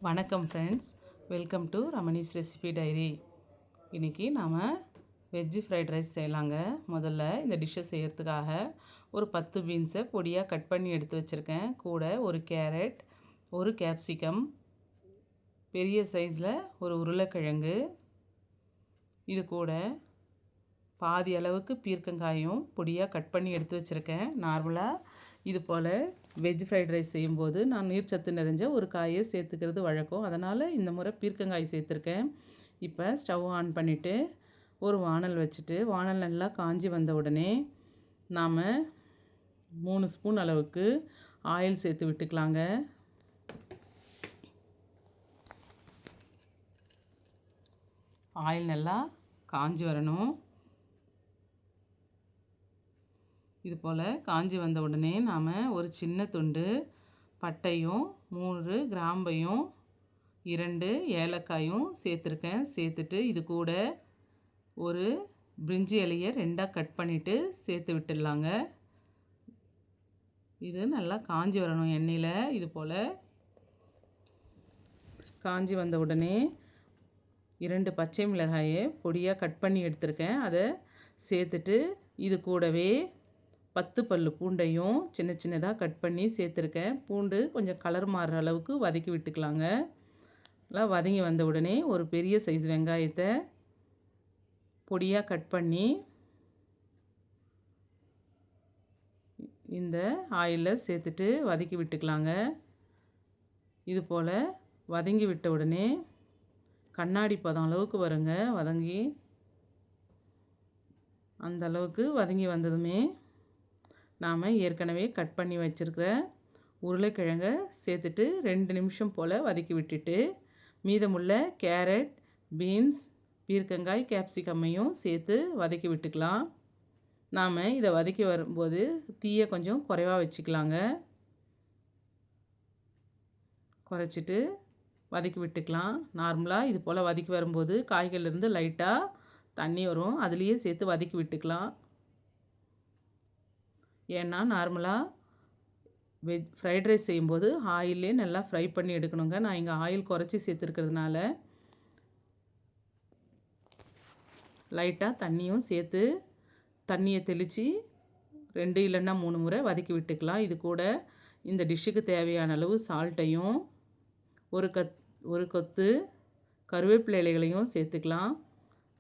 வணக்கம் friends, welcome to Ramani's recipe diary. இன்றைக்கி நாம் வெஜ்ஜு ஃப்ரைட் ரைஸ் செய்யலாங்க. முதல்ல இந்த டிஷ்ஷை செய்கிறதுக்காக ஒரு 10 பீன்ஸை பொடியாக கட் பண்ணி எடுத்து வச்சுருக்கேன். கூட ஒரு கேரட், ஒரு கேப்சிகம், பெரிய சைஸில் ஒரு உருளைக்கிழங்கு, இது கூட பாதி அளவுக்கு பீர்க்கங்காயும் பொடியாக கட் பண்ணி எடுத்து வச்சுருக்கேன். நார்மலாக இது போல் வெஜ் ஃப்ரைட் ரைஸ் செய்யும்போது நான் நீர்ச்சத்து நிறைஞ்ச ஒரு காயை சேர்த்துக்கிறது வழக்கம். அதனால் இந்த முறை பீர்க்கங்காய் சேர்த்துருக்கேன். இப்போ ஸ்டவ் ஆன் பண்ணிவிட்டு ஒரு வானல் வச்சுட்டு, வானல் நல்லா காஞ்சி வந்த உடனே நாம் 3 ஸ்பூன் அளவுக்கு ஆயில் சேர்த்து விட்டுக்கலாங்க. ஆயில் நல்லா காஞ்சி வரணும். இது போல் காஞ்சி வந்த உடனே நாம் ஒரு சின்ன துண்டு பட்டையும் 3 கிராம்பையும் 2 ஏலக்காயும் சேர்த்துருக்கேன். சேர்த்துட்டு இது கூட ஒரு பிரிஞ்சி இலையை 2ஆக கட் பண்ணிவிட்டு சேர்த்து விட்டுடலாங்க. இது நல்லா காஞ்சி வரணும் எண்ணெயில். இது போல் காஞ்சி வந்த உடனே 2 பச்சை மிளகாயை பொடியாக கட் பண்ணி எடுத்திருக்கேன். அதை சேர்த்துட்டு இது கூடவே 10 பல்லு பூண்டையும் சின்ன சின்னதாக கட் பண்ணி சேர்த்துருக்கேன். பூண்டு கொஞ்சம் கலர் மாறுற அளவுக்கு வதக்கி விட்டுக்கலாங்க. எல்லாம் வதங்கி வந்த உடனே ஒரு பெரிய சைஸ் வெங்காயத்தை பொடியாக கட் பண்ணி இந்த ஆயிலில் சேர்த்துட்டு வதக்கி விட்டுக்கலாங்க. இது போல் வதங்கி விட்ட உடனே கண்ணாடி பதம் அளவுக்கு வருங்க. வதங்கி அந்த அளவுக்கு வதங்கி வந்ததுமே நாம் ஏற்கனவே கட் பண்ணி வச்சுருக்கிற உருளைக்கிழங்கை சேர்த்துட்டு 2 நிமிஷம் போல் வதக்கி விட்டுட்டு மீதமுள்ள கேரட், பீன்ஸ், பீர்க்கங்காய், கேப்சிகம்மையும் சேர்த்து வதக்கி விட்டுக்கலாம். நாம் இதை வதக்கி வரும்போது தீயை கொஞ்சம் குறைவாக வச்சுக்கலாங்க. குறைச்சிட்டு வதக்கி விட்டுக்கலாம். நார்மலாக இது போல் வதக்கி வரும்போது காய்கறிலேருந்து லைட்டாக தண்ணி வரும், அதுலேயே சேர்த்து வதக்கி விட்டுக்கலாம். ஏன்னா நார்மலாக வெஜ் ஃப்ரைட் ரைஸ் செய்யும்போது ஆயிலே நல்லா ஃப்ரை பண்ணி எடுக்கணுங்க. நான் இங்கே ஆயில் குறைச்சி சேர்த்துருக்கிறதுனால லைட்டாக தண்ணியும் சேர்த்து தண்ணியை தெளித்து 2 இல்லைன்னா 3 முறை வதக்கி விட்டுக்கலாம். இது கூட இந்த டிஷ்ஷுக்கு தேவையான அளவு சால்ட்டையும் ஒரு கொத்து கருவேப்பிலை இலைகளையும் சேர்த்துக்கலாம்.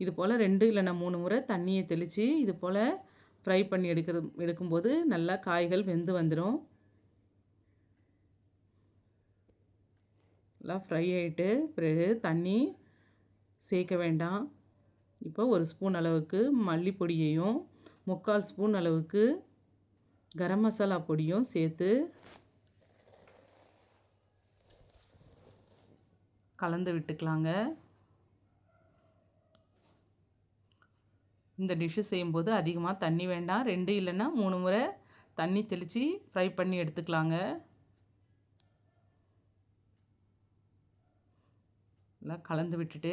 இது போல் 2 இல்லைன்னா 3 முறை தண்ணியை தெளித்து இது போல் ஃப்ரை பண்ணி எடுக்கும்போது நல்லா காய்கள் வெந்து வந்துடும். நல்லா ஃப்ரை ஆகிட்டு பிறகு தண்ணி சேர்க்க வேண்டாம். இப்போ 1 ஸ்பூன் அளவுக்கு மல்லிப்பொடியையும் 3/4 ஸ்பூன் அளவுக்கு கரம் மசாலா பொடியும் சேர்த்து கலந்து விட்டுக்கலாங்க. இந்த டிஷ்ஷு செய்யும்போது அதிகமாக தண்ணி வேண்டாம். 2 இல்லைன்னா 3 முறை தண்ணி தெளித்து ஃப்ரை பண்ணி எடுத்துக்கலாங்க. எல்லாம் கலந்து விட்டுட்டு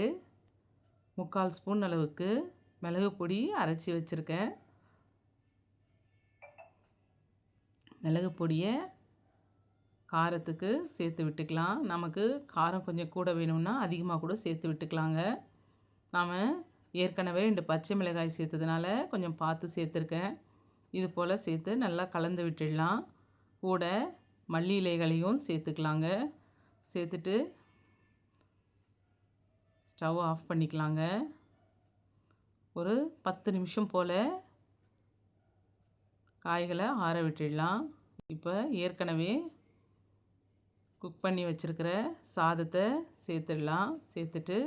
3/4 ஸ்பூன் அளவுக்கு மிளகு பொடி அரைச்சி வச்சுருக்கேன். மிளகு பொடியை காரத்துக்கு சேர்த்து விட்டுக்கலாம். நமக்கு காரம் கொஞ்சம் கூட வேணும்னா அதிகமாக கூட சேர்த்து விட்டுக்கலாங்க. நாம் ஏற்கனவே 2 பச்சை மிளகாய் சேர்த்ததுனால கொஞ்சம் பார்த்து சேர்த்துருக்கேன். இது போல் சேர்த்து நல்லா கலந்து விட்டுடலாம். கூட மல்லி இலைகளையும் சேர்த்துக்கலாங்க. சேர்த்துட்டு ஸ்டவ் ஆஃப் பண்ணிக்கலாங்க. ஒரு 10 நிமிஷம் போல் காய்களை ஆற விட்டுடலாம். இப்போ ஏற்கனவே குக் பண்ணி வச்சுருக்கிற சாதத்தை சேர்த்துடலாம். சேர்த்துட்டு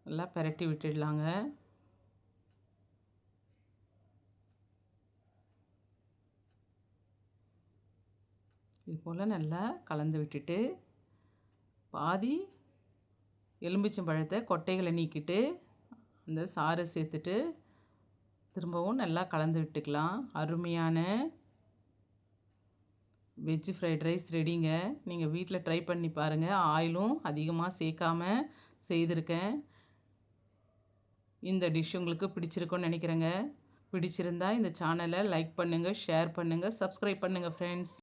நல்லா பிரட்டி விட்டுடலாங்க. இது போல் நல்லா கலந்து விட்டுட்டு பாதி எலும்பிச்சம்பழத்தை கொட்டைகளை நீக்கிட்டு அந்த சாறை சேர்த்துட்டு திரும்பவும் நல்லா கலந்து விட்டுக்கலாம். அருமையான வெஜ் ஃப்ரைட் ரைஸ் ரெடிங்க. நீங்கள் வீட்டில் ட்ரை பண்ணி பாருங்கள். ஆயிலும் அதிகமாக சேர்க்காம செய்திருக்கேன். இந்த டிஷ் உங்களுக்கு பிடிச்சிருக்குன்னு நினைக்கிறேங்க. பிடிச்சிருந்தா இந்த சேனலை லைக் பண்ணுங்கள், ஷேர் பண்ணுங்கள், சப்ஸ்கிரைப் பண்ணுங்கள் ஃப்ரெண்ட்ஸ்.